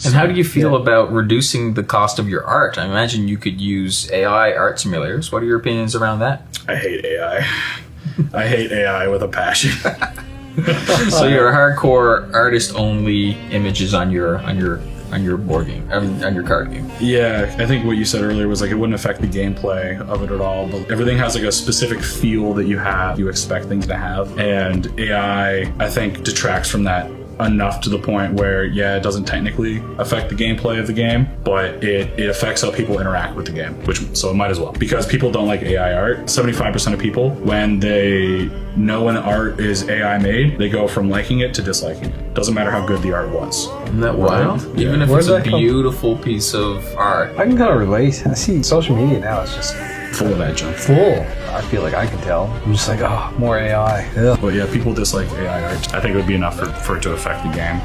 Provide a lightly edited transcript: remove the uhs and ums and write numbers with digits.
And how do you feel about reducing the cost of your art? I imagine you could use AI art simulators. What are your opinions around that? I hate AI. I hate AI with a passion. So you're a hardcore artist-only images on your board game, on your card game. Yeah, I think what you said earlier was like it wouldn't affect the gameplay of it at all, but everything has like a specific feel that you expect things to have, and AI I think detracts from that enough to the point where it doesn't technically affect the gameplay of the game, but it affects how people interact with the game, so it might as well, because people don't like AI art. 75% of people, when they know when art is AI made, they go from liking it to disliking it. Doesn't matter how good the art was. Isn't that wild? Yeah. Even if it's a beautiful piece of art. I can kind of relate. I see social media now, it's just Full of that junk. full. I feel like I can tell. I'm just like, more AI. Ugh. But yeah, people dislike AI art. I think it would be enough for it to affect the game.